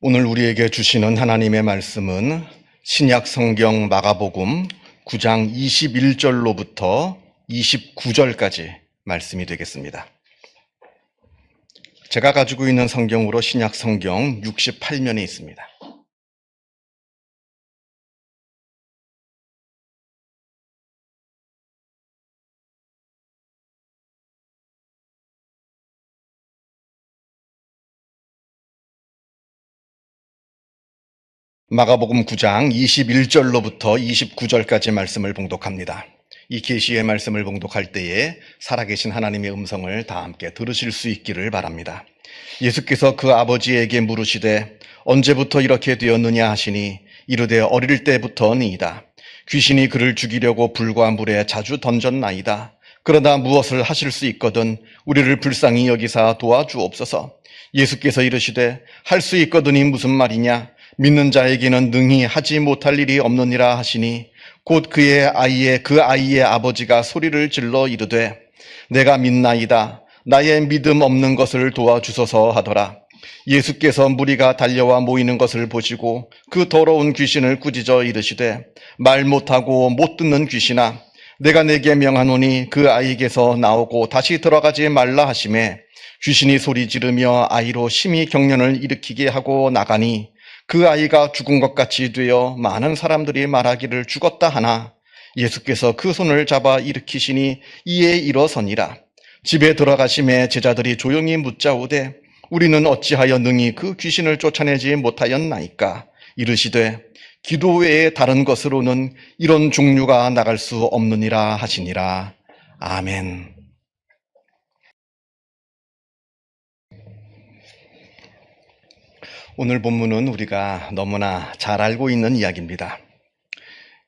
오늘 우리에게 주시는 하나님의 말씀은 신약 성경 마가복음 9장 21절로부터 29절까지 말씀이 되겠습니다. 제가 가지고 있는 성경으로 신약 성경 68면에 있습니다. 마가복음 9장 21절로부터 29절까지 말씀을 봉독합니다. 이 계시의 말씀을 봉독할 때에 살아계신 하나님의 음성을 다 함께 들으실 수 있기를 바랍니다. 예수께서 그 아버지에게 물으시되 언제부터 이렇게 되었느냐 하시니 이르되 어릴 때부터니이다. 귀신이 그를 죽이려고 불과 물에 자주 던졌나이다. 그러나 무엇을 하실 수 있거든 우리를 불쌍히 여기사 도와주옵소서. 예수께서 이르시되 할 수 있거든이 무슨 말이냐? 믿는 자에게는 능히 하지 못할 일이 없느니라 하시니 곧 그 아이의 아버지가 소리를 질러 이르되 내가 믿나이다. 나의 믿음 없는 것을 도와주소서 하더라. 예수께서 무리가 달려와 모이는 것을 보시고 그 더러운 귀신을 꾸짖어 이르시되 말 못하고 못 듣는 귀신아, 내가 내게 명하노니 그 아이에게서 나오고 다시 들어가지 말라 하시매 귀신이 소리 지르며 아이로 심히 경련을 일으키게 하고 나가니 그 아이가 죽은 것 같이 되어 많은 사람들이 말하기를 죽었다 하나 예수께서 그 손을 잡아 일으키시니 이에 일어서니라. 집에 들어가심에 제자들이 조용히 묻자오되 우리는 어찌하여 능히 그 귀신을 쫓아내지 못하였나이까? 이르시되 기도 외에 다른 것으로는 이런 종류가 나갈 수 없느니라 하시니라. 아멘. 오늘 본문은 우리가 너무나 잘 알고 있는 이야기입니다.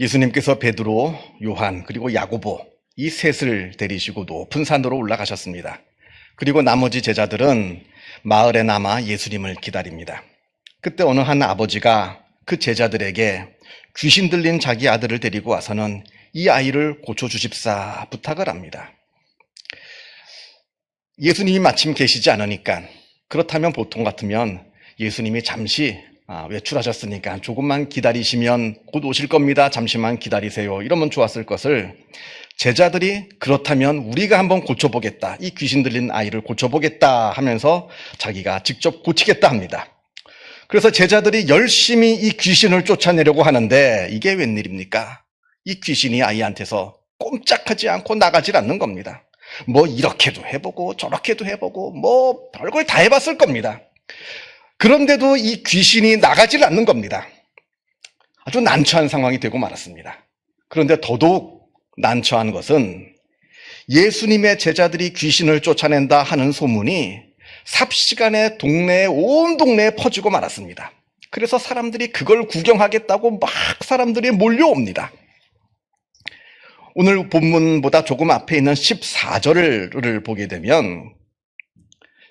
예수님께서 베드로, 요한, 그리고 야고보 이 셋을 데리시고 높은 산으로 올라가셨습니다. 그리고 나머지 제자들은 마을에 남아 예수님을 기다립니다. 그때 어느 한 아버지가 그 제자들에게 귀신 들린 자기 아들을 데리고 와서는 이 아이를 고쳐주십사 부탁을 합니다. 예수님이 마침 계시지 않으니까, 그렇다면 보통 같으면 예수님이 잠시 외출하셨으니까 조금만 기다리시면 곧 오실 겁니다. 잠시만 기다리세요. 이러면 좋았을 것을 제자들이 그렇다면 우리가 한번 고쳐보겠다. 이 귀신 들린 아이를 고쳐보겠다 하면서 자기가 직접 고치겠다 합니다. 그래서 제자들이 열심히 이 귀신을 쫓아내려고 하는데 이게 웬일입니까? 이 귀신이 아이한테서 꼼짝하지 않고 나가질 않는 겁니다. 뭐 이렇게도 해보고 저렇게도 해보고 뭐 별걸 다 해봤을 겁니다. 그런데도 이 귀신이 나가질 않는 겁니다. 아주 난처한 상황이 되고 말았습니다. 그런데 더더욱 난처한 것은 예수님의 제자들이 귀신을 쫓아낸다 하는 소문이 삽시간에 온 동네에 퍼지고 말았습니다. 그래서 사람들이 그걸 구경하겠다고 막 사람들이 몰려옵니다. 오늘 본문보다 조금 앞에 있는 14절을 보게 되면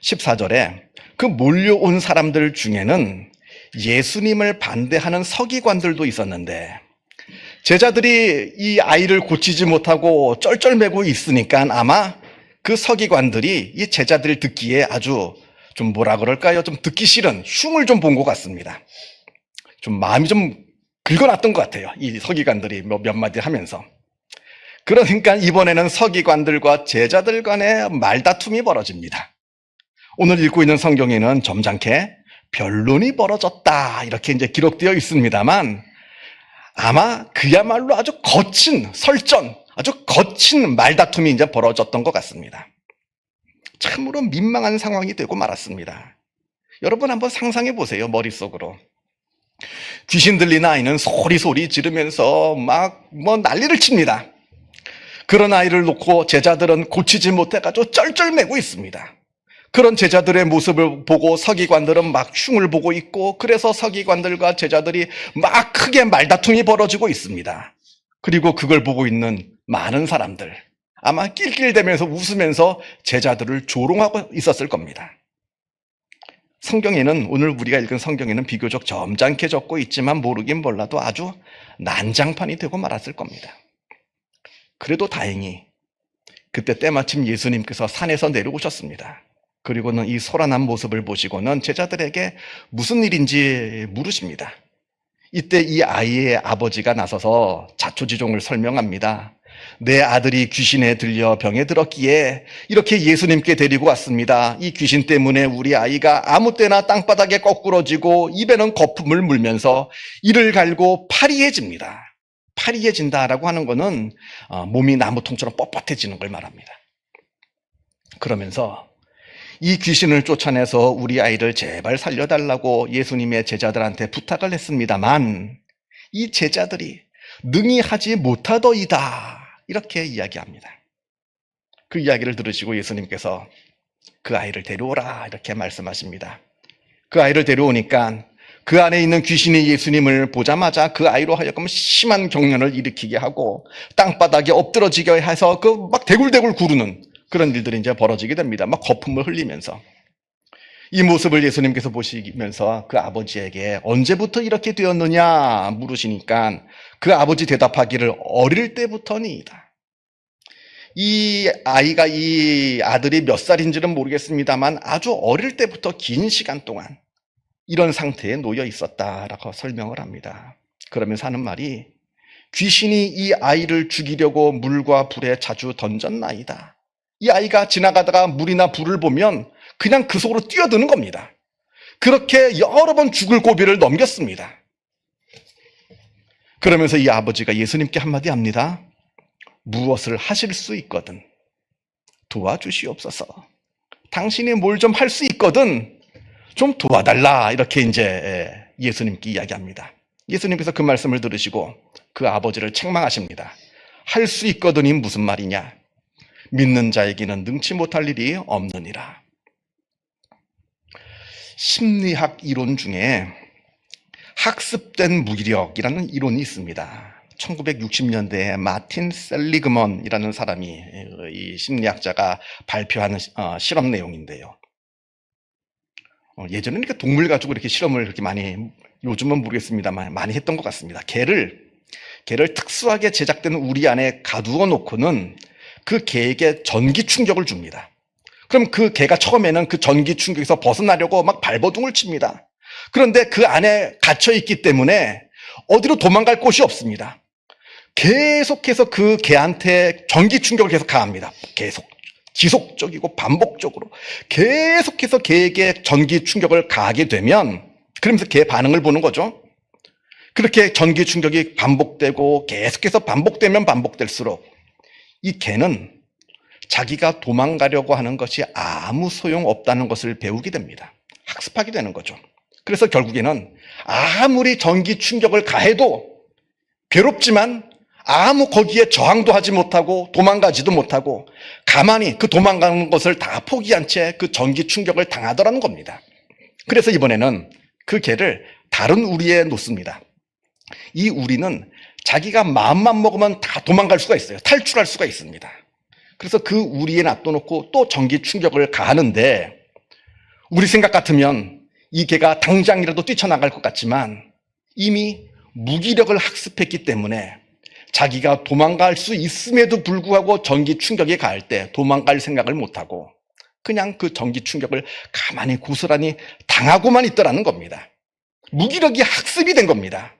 14절에 그 몰려온 사람들 중에는 예수님을 반대하는 서기관들도 있었는데 제자들이 이 아이를 고치지 못하고 쩔쩔매고 있으니까 아마 그 서기관들이 이 제자들 듣기에 아주 좀 뭐라 그럴까요? 좀 듣기 싫은 흉을 좀 본 것 같습니다. 좀 마음이 좀 긁어놨던 것 같아요. 이 서기관들이 몇 마디 하면서. 그러니까 이번에는 서기관들과 제자들 간의 말다툼이 벌어집니다. 오늘 읽고 있는 성경에는 점잖게 변론이 벌어졌다 이렇게 이제 기록되어 있습니다만 아마 그야말로 아주 거친 설전, 아주 거친 말다툼이 이제 벌어졌던 것 같습니다. 참으로 민망한 상황이 되고 말았습니다. 여러분 한번 상상해 보세요. 머릿속으로. 귀신 들린 아이는 소리 지르면서 막 난리를 칩니다. 그런 아이를 놓고 제자들은 고치지 못해가지고 쩔쩔매고 있습니다. 그런 제자들의 모습을 보고 서기관들은 막 흉을 보고 있고 그래서 서기관들과 제자들이 막 크게 말다툼이 벌어지고 있습니다. 그리고 그걸 보고 있는 많은 사람들 아마 낄낄대면서 웃으면서 제자들을 조롱하고 있었을 겁니다. 성경에는 오늘 우리가 읽은 성경에는 비교적 점잖게 적고 있지만 모르긴 몰라도 아주 난장판이 되고 말았을 겁니다. 그래도 다행히 그때 때마침 예수님께서 산에서 내려오셨습니다. 그리고는 이 소란한 모습을 보시고는 제자들에게 무슨 일인지 물으십니다. 이때 이 아이의 아버지가 나서서 자초지종을 설명합니다. 내 아들이 귀신에 들려 병에 들었기에 이렇게 예수님께 데리고 왔습니다. 이 귀신 때문에 우리 아이가 아무 때나 땅바닥에 거꾸러지고 입에는 거품을 물면서 이를 갈고 파리해집니다. 파리해진다라고 하는 것은 몸이 나무통처럼 뻣뻣해지는 걸 말합니다. 그러면서 이 귀신을 쫓아내서 우리 아이를 제발 살려달라고 예수님의 제자들한테 부탁을 했습니다만 이 제자들이 능히 하지 못하더이다 이렇게 이야기합니다. 그 이야기를 들으시고 예수님께서 그 아이를 데려오라 이렇게 말씀하십니다. 그 아이를 데려오니까 그 안에 있는 귀신이 예수님을 보자마자 그 아이로 하여금 심한 경련을 일으키게 하고 땅바닥에 엎드러지게 해서 그 막 대굴대굴 구르는 그런 일들이 이제 벌어지게 됩니다. 막 거품을 흘리면서. 이 모습을 예수님께서 보시면서 그 아버지에게 언제부터 이렇게 되었느냐 물으시니까 그 아버지 대답하기를 어릴 때부터니이다. 이 아이가 이 아들이 몇 살인지는 모르겠습니다만 아주 어릴 때부터 긴 시간 동안 이런 상태에 놓여 있었다라고 설명을 합니다. 그러면서 하는 말이 귀신이 이 아이를 죽이려고 물과 불에 자주 던졌나이다. 이 아이가 지나가다가 물이나 불을 보면 그냥 그 속으로 뛰어드는 겁니다. 그렇게 여러 번 죽을 고비를 넘겼습니다. 그러면서 이 아버지가 예수님께 한마디 합니다. 무엇을 하실 수 있거든 도와주시옵소서. 당신이 뭘 좀 할 수 있거든 좀 도와달라 이렇게 이제 예수님께 이야기합니다. 예수님께서 그 말씀을 들으시고 그 아버지를 책망하십니다. 할 수 있거든이 무슨 말이냐? 믿는 자에게는 능치 못할 일이 없느니라. 심리학 이론 중에 학습된 무기력이라는 이론이 있습니다. 1960년대에 마틴 셀리그먼이라는 사람이 이 심리학자가 발표하는 실험 내용인데요. 예전에는 이렇게 동물 가지고 이렇게 실험을 그렇게 많이, 요즘은 모르겠습니다만 많이 했던 것 같습니다. 개를 특수하게 제작된 우리 안에 가두어 놓고는 그 개에게 전기 충격을 줍니다. 그럼 그 개가 처음에는 그 전기 충격에서 벗어나려고 막 발버둥을 칩니다. 그런데 그 안에 갇혀 있기 때문에 어디로 도망갈 곳이 없습니다. 계속해서 그 개한테 전기 충격을 계속 가합니다. 계속 지속적이고 반복적으로 계속해서 개에게 전기 충격을 가하게 되면 그러면서 개 반응을 보는 거죠. 그렇게 전기 충격이 반복되고 계속해서 반복되면 반복될수록 이 개는 자기가 도망가려고 하는 것이 아무 소용없다는 것을 배우게 됩니다. 학습하게 되는 거죠. 그래서 결국에는 아무리 전기 충격을 가해도 괴롭지만 아무 거기에 저항도 하지 못하고 도망가지도 못하고 가만히 그 도망가는 것을 다 포기한 채 그 전기 충격을 당하더라는 겁니다. 그래서 이번에는 그 개를 다른 우리에 놓습니다. 이 우리는 자기가 마음만 먹으면 다 도망갈 수가 있어요. 탈출할 수가 있습니다. 그래서 그 우리에 놔둬놓고 또 전기 충격을 가하는데 우리 생각 같으면 이 개가 당장이라도 뛰쳐나갈 것 같지만 이미 무기력을 학습했기 때문에 자기가 도망갈 수 있음에도 불구하고 전기 충격에 가할 때 도망갈 생각을 못하고 그냥 그 전기 충격을 가만히 고스란히 당하고만 있더라는 겁니다. 무기력이 학습이 된 겁니다.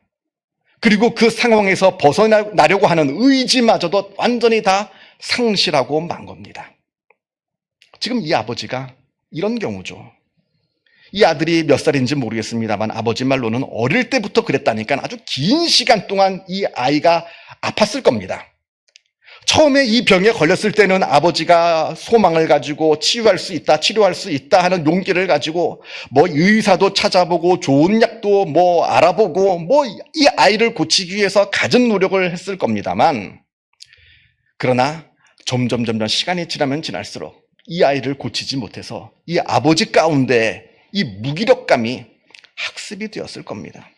그리고 그 상황에서 벗어나려고 하는 의지마저도 완전히 다 상실하고 만 겁니다. 지금 이 아버지가 이런 경우죠. 이 아들이 몇 살인지 모르겠습니다만 아버지 말로는 어릴 때부터 그랬다니까 아주 긴 시간 동안 이 아이가 아팠을 겁니다. 처음에 이 병에 걸렸을 때는 아버지가 소망을 가지고 치유할 수 있다, 치료할 수 있다 하는 용기를 가지고 뭐 의사도 찾아보고 좋은 약도 뭐 알아보고 뭐 이 아이를 고치기 위해서 갖은 노력을 했을 겁니다만 그러나 점점 시간이 지나면 지날수록 이 아이를 고치지 못해서 이 아버지 가운데 이 무기력감이 학습이 되었을 겁니다.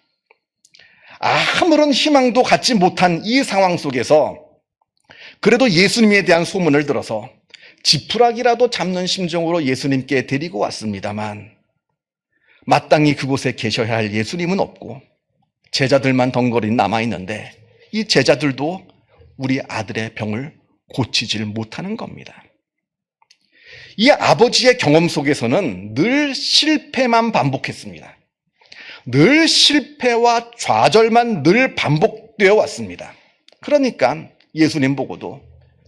아무런 희망도 갖지 못한 이 상황 속에서 그래도 예수님에 대한 소문을 들어서 지푸라기라도 잡는 심정으로 예수님께 데리고 왔습니다만 마땅히 그곳에 계셔야 할 예수님은 없고 제자들만 덩그러니 남아있는데 이 제자들도 우리 아들의 병을 고치질 못하는 겁니다. 이 아버지의 경험 속에서는 늘 실패만 반복했습니다. 늘 실패와 좌절만 늘 반복되어 왔습니다. 그러니까 예수님 보고도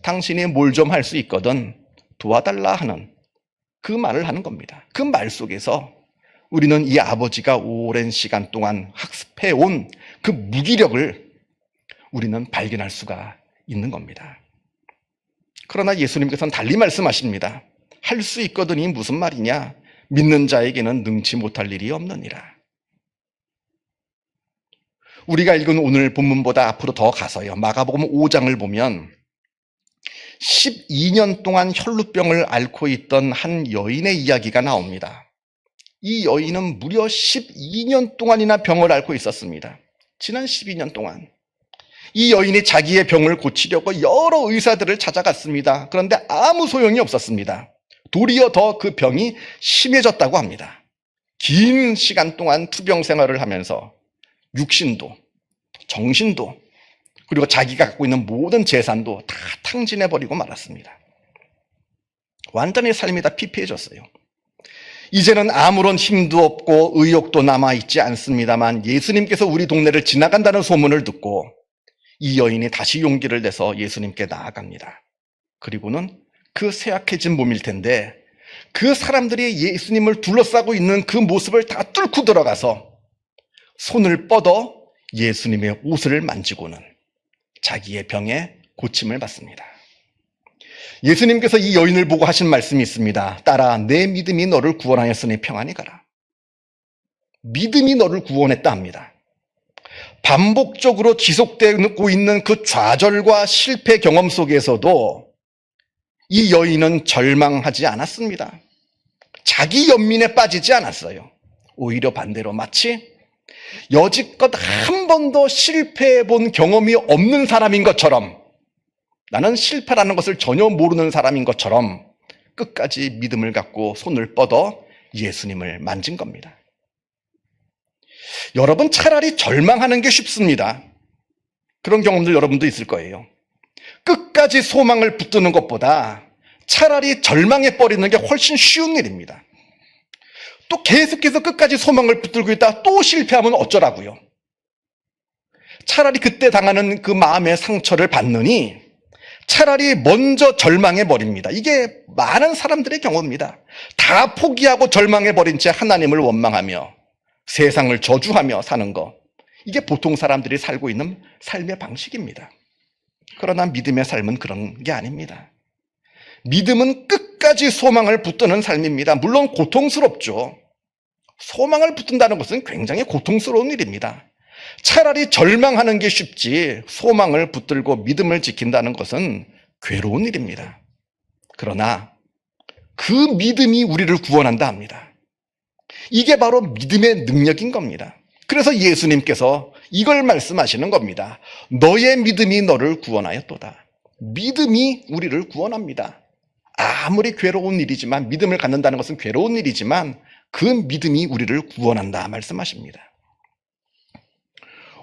당신이 뭘 좀 할 수 있거든 도와달라 하는 그 말을 하는 겁니다. 그 말 속에서 우리는 이 아버지가 오랜 시간 동안 학습해온 그 무기력을 우리는 발견할 수가 있는 겁니다. 그러나 예수님께서는 달리 말씀하십니다. 할 수 있거든이 무슨 말이냐? 믿는 자에게는 능치 못할 일이 없느니라. 우리가 읽은 오늘 본문보다 앞으로 더 가서요. 마가복음 5장을 보면 12년 동안 혈루병을 앓고 있던 한 여인의 이야기가 나옵니다. 이 여인은 무려 12년 동안이나 병을 앓고 있었습니다. 지난 12년 동안. 이 여인이 자기의 병을 고치려고 여러 의사들을 찾아갔습니다. 그런데 아무 소용이 없었습니다. 도리어 더 그 병이 심해졌다고 합니다. 긴 시간 동안 투병 생활을 하면서 육신도, 정신도, 그리고 자기가 갖고 있는 모든 재산도 다 탕진해버리고 말았습니다. 완전히 삶이 다 피폐해졌어요. 이제는 아무런 힘도 없고 의욕도 남아있지 않습니다만 예수님께서 우리 동네를 지나간다는 소문을 듣고 이 여인이 다시 용기를 내서 예수님께 나아갑니다. 그리고는 그 쇠약해진 몸일 텐데 그 사람들이 예수님을 둘러싸고 있는 그 모습을 다 뚫고 들어가서 손을 뻗어 예수님의 옷을 만지고는 자기의 병에 고침을 받습니다. 예수님께서 이 여인을 보고 하신 말씀이 있습니다. 딸아, 내 믿음이 너를 구원하였으니 평안히 가라. 믿음이 너를 구원했다 합니다. 반복적으로 지속되고 있는 그 좌절과 실패 경험 속에서도 이 여인은 절망하지 않았습니다. 자기 연민에 빠지지 않았어요. 오히려 반대로 마치 여지껏 한 번도 실패해 본 경험이 없는 사람인 것처럼, 나는 실패라는 것을 전혀 모르는 사람인 것처럼 끝까지 믿음을 갖고 손을 뻗어 예수님을 만진 겁니다. 여러분, 차라리 절망하는 게 쉽습니다. 그런 경험들 여러분도 있을 거예요. 끝까지 소망을 붙드는 것보다 차라리 절망해버리는 게 훨씬 쉬운 일입니다. 또 계속해서 끝까지 소망을 붙들고 있다가 또 실패하면 어쩌라고요? 차라리 그때 당하는 그 마음의 상처를 받느니 차라리 먼저 절망해버립니다. 이게 많은 사람들의 경우입니다. 다 포기하고 절망해버린 채 하나님을 원망하며 세상을 저주하며 사는 것. 이게 보통 사람들이 살고 있는 삶의 방식입니다. 그러나 믿음의 삶은 그런 게 아닙니다. 믿음은 끝까지 소망을 붙드는 삶입니다. 물론 고통스럽죠. 소망을 붙든다는 것은 굉장히 고통스러운 일입니다. 차라리 절망하는 게 쉽지 소망을 붙들고 믿음을 지킨다는 것은 괴로운 일입니다. 그러나 그 믿음이 우리를 구원한다 합니다. 이게 바로 믿음의 능력인 겁니다. 그래서 예수님께서 이걸 말씀하시는 겁니다. 너의 믿음이 너를 구원하였도다. 믿음이 우리를 구원합니다. 아무리 괴로운 일이지만, 믿음을 갖는다는 것은 괴로운 일이지만 그 믿음이 우리를 구원한다 말씀하십니다.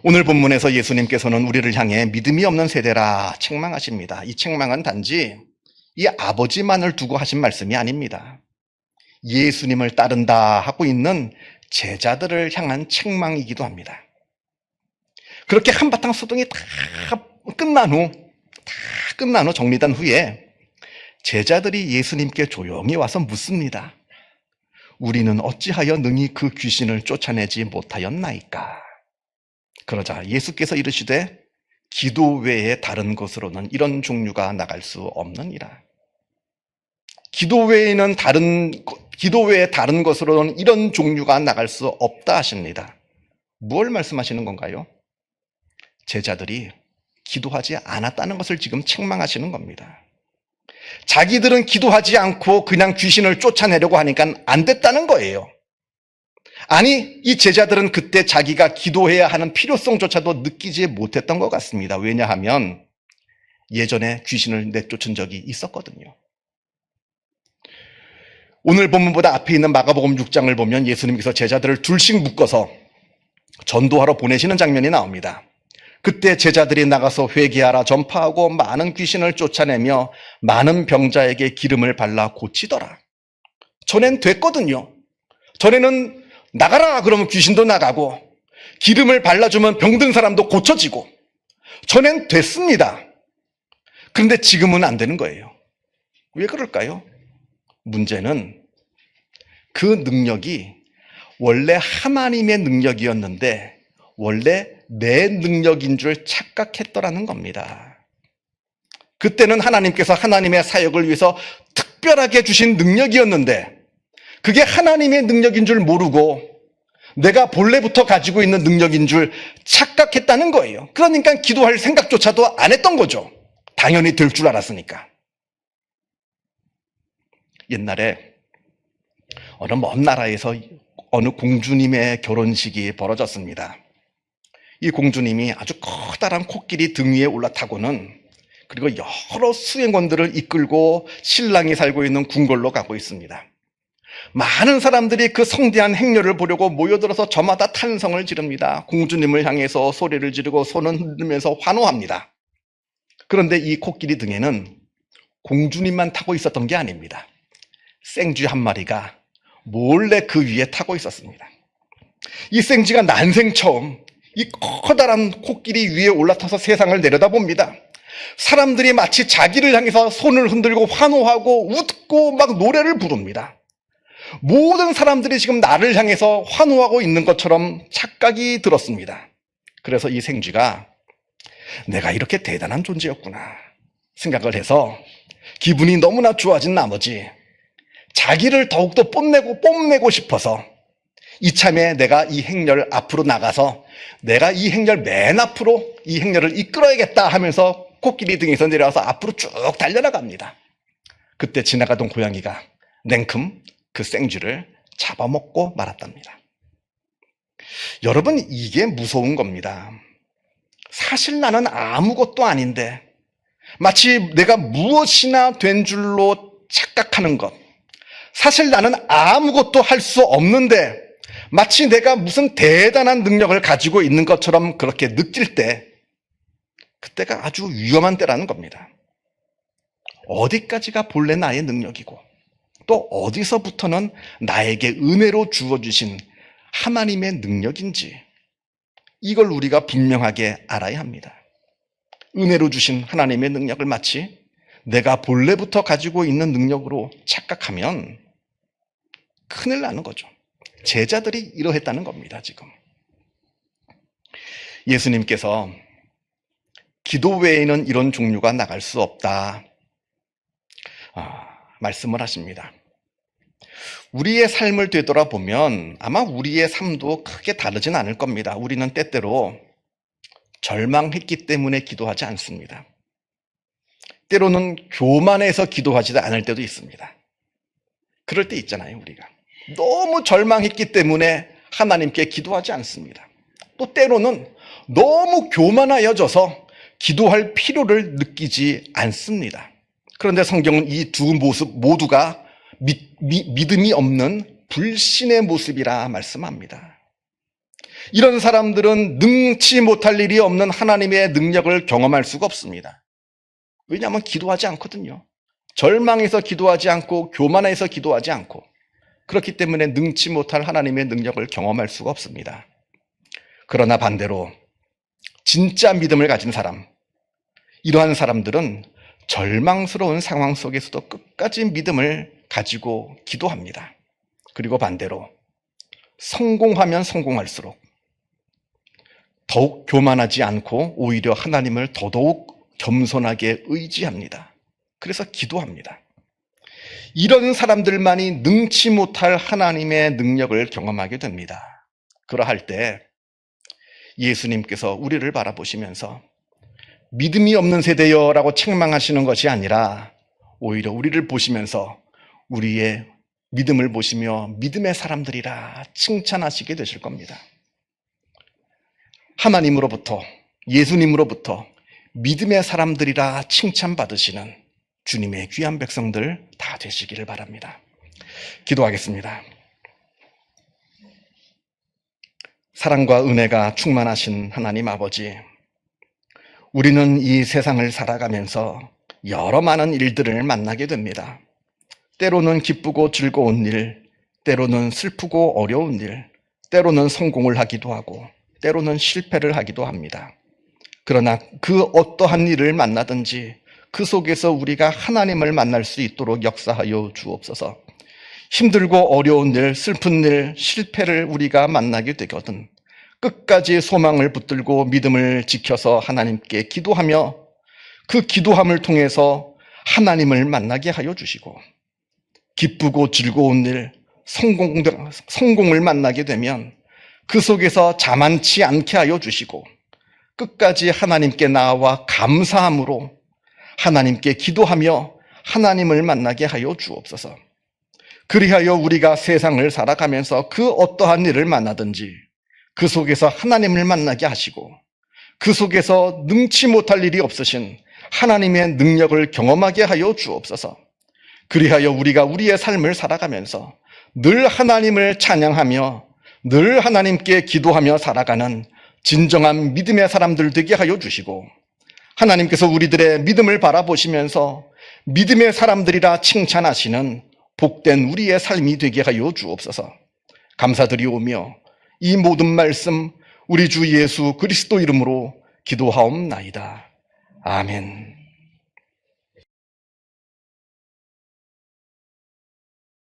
오늘 본문에서 예수님께서는 우리를 향해 믿음이 없는 세대라 책망하십니다. 이 책망은 단지 이 아버지만을 두고 하신 말씀이 아닙니다. 예수님을 따른다 하고 있는 제자들을 향한 책망이기도 합니다. 그렇게 한바탕 소동이 다 끝난 후 정리된 후에 제자들이 예수님께 조용히 와서 묻습니다. 우리는 어찌하여 능히 그 귀신을 쫓아내지 못하였나이까? 그러자 예수께서 이르시되 기도 외에 다른 것으로는 이런 종류가 나갈 수 없느니라. 기도 외에 다른 것으로는 이런 종류가 나갈 수 없다 하십니다. 무엇을 말씀하시는 건가요? 제자들이 기도하지 않았다는 것을 지금 책망하시는 겁니다. 자기들은 기도하지 않고 그냥 귀신을 쫓아내려고 하니까 안 됐다는 거예요. 아니, 이 제자들은 그때 자기가 기도해야 하는 필요성조차도 느끼지 못했던 것 같습니다. 왜냐하면 예전에 귀신을 내쫓은 적이 있었거든요. 오늘 본문보다 앞에 있는 마가복음 6장을 보면 예수님께서 제자들을 둘씩 묶어서 전도하러 보내시는 장면이 나옵니다. 그때 제자들이 나가서 회개하라 전파하고 많은 귀신을 쫓아내며 많은 병자에게 기름을 발라 고치더라. 전엔 됐거든요. 전에는 나가라 그러면 귀신도 나가고 기름을 발라주면 병든 사람도 고쳐지고 전엔 됐습니다. 그런데 지금은 안 되는 거예요. 왜 그럴까요? 문제는 그 능력이 원래 하나님의 능력이었는데 원래 내 능력인 줄 착각했더라는 겁니다. 그때는 하나님께서 하나님의 사역을 위해서 특별하게 주신 능력이었는데 그게 하나님의 능력인 줄 모르고 내가 본래부터 가지고 있는 능력인 줄 착각했다는 거예요. 그러니까 기도할 생각조차도 안 했던 거죠. 당연히 될 줄 알았으니까. 옛날에 어느 먼 나라에서 어느 공주님의 결혼식이 벌어졌습니다. 이 공주님이 아주 커다란 코끼리 등 위에 올라타고는 그리고 여러 수행원들을 이끌고 신랑이 살고 있는 궁궐로 가고 있습니다. 많은 사람들이 그 성대한 행렬을 보려고 모여들어서 저마다 탄성을 지릅니다. 공주님을 향해서 소리를 지르고 손을 흔들면서 환호합니다. 그런데 이 코끼리 등에는 공주님만 타고 있었던 게 아닙니다. 생쥐 한 마리가 몰래 그 위에 타고 있었습니다. 이 생쥐가 난생 처음 이 커다란 코끼리 위에 올라타서 세상을 내려다봅니다. 사람들이 마치 자기를 향해서 손을 흔들고 환호하고 웃고 막 노래를 부릅니다. 모든 사람들이 지금 나를 향해서 환호하고 있는 것처럼 착각이 들었습니다. 그래서 이 생쥐가 내가 이렇게 대단한 존재였구나 생각을 해서 기분이 너무나 좋아진 나머지 자기를 더욱더 뽐내고 싶어서 이참에 내가 이 행렬 앞으로 나가서 내가 이 행렬 맨 앞으로 이 행렬을 이끌어야겠다 하면서 코끼리 등에서 내려와서 앞으로 쭉 달려나갑니다. 그때 지나가던 고양이가 냉큼 그 생쥐를 잡아먹고 말았답니다. 여러분, 이게 무서운 겁니다. 사실 나는 아무것도 아닌데 마치 내가 무엇이나 된 줄로 착각하는 것, 사실 나는 아무것도 할 수 없는데 마치 내가 무슨 대단한 능력을 가지고 있는 것처럼 그렇게 느낄 때 그때가 아주 위험한 때라는 겁니다. 어디까지가 본래 나의 능력이고 또 어디서부터는 나에게 은혜로 주어주신 하나님의 능력인지 이걸 우리가 분명하게 알아야 합니다. 은혜로 주신 하나님의 능력을 마치 내가 본래부터 가지고 있는 능력으로 착각하면 큰일 나는 거죠. 제자들이 이러했다는 겁니다, 지금. 예수님께서 기도 외에는 이런 종류가 나갈 수 없다. 말씀을 하십니다. 우리의 삶을 되돌아보면 아마 우리의 삶도 크게 다르진 않을 겁니다. 우리는 때때로 절망했기 때문에 기도하지 않습니다. 때로는 교만해서 기도하지 않을 때도 있습니다. 그럴 때 있잖아요, 우리가. 너무 절망했기 때문에 하나님께 기도하지 않습니다. 또 때로는 너무 교만하여져서 기도할 필요를 느끼지 않습니다. 그런데 성경은 이 두 모습 모두가 믿음이 없는 불신의 모습이라 말씀합니다. 이런 사람들은 능치 못할 일이 없는 하나님의 능력을 경험할 수가 없습니다. 왜냐하면 기도하지 않거든요. 절망해서 기도하지 않고 교만해서 기도하지 않고 그렇기 때문에 능치 못할 하나님의 능력을 경험할 수가 없습니다. 그러나 반대로 진짜 믿음을 가진 사람, 이러한 사람들은 절망스러운 상황 속에서도 끝까지 믿음을 가지고 기도합니다. 그리고 반대로 성공하면 성공할수록 더욱 교만하지 않고 오히려 하나님을 더더욱 겸손하게 의지합니다. 그래서 기도합니다. 이런 사람들만이 능치 못할 하나님의 능력을 경험하게 됩니다. 그러할 때 예수님께서 우리를 바라보시면서 믿음이 없는 세대여 라고 책망하시는 것이 아니라 오히려 우리를 보시면서 우리의 믿음을 보시며 믿음의 사람들이라 칭찬하시게 되실 겁니다. 하나님으로부터, 예수님으로부터 믿음의 사람들이라 칭찬받으시는 주님의 귀한 백성들 다 되시기를 바랍니다. 기도하겠습니다. 사랑과 은혜가 충만하신 하나님 아버지, 우리는 이 세상을 살아가면서 여러 많은 일들을 만나게 됩니다. 때로는 기쁘고 즐거운 일, 때로는 슬프고 어려운 일, 때로는 성공을 하기도 하고, 때로는 실패를 하기도 합니다. 그러나 그 어떠한 일을 만나든지 그 속에서 우리가 하나님을 만날 수 있도록 역사하여 주옵소서. 힘들고 어려운 일, 슬픈 일, 실패를 우리가 만나게 되거든 끝까지 소망을 붙들고 믿음을 지켜서 하나님께 기도하며 그 기도함을 통해서 하나님을 만나게 하여 주시고, 기쁘고 즐거운 일, 성공을 만나게 되면 그 속에서 자만치 않게 하여 주시고, 끝까지 하나님께 나아와 감사함으로 하나님께 기도하며 하나님을 만나게 하여 주옵소서. 그리하여 우리가 세상을 살아가면서 그 어떠한 일을 만나든지 그 속에서 하나님을 만나게 하시고, 그 속에서 능치 못할 일이 없으신 하나님의 능력을 경험하게 하여 주옵소서. 그리하여 우리가 우리의 삶을 살아가면서 늘 하나님을 찬양하며 늘 하나님께 기도하며 살아가는 진정한 믿음의 사람들 되게 하여 주시고, 하나님께서 우리들의 믿음을 바라보시면서 믿음의 사람들이라 칭찬하시는 복된 우리의 삶이 되게 하여 주옵소서. 감사드리오며 이 모든 말씀 우리 주 예수 그리스도 이름으로 기도하옵나이다. 아멘.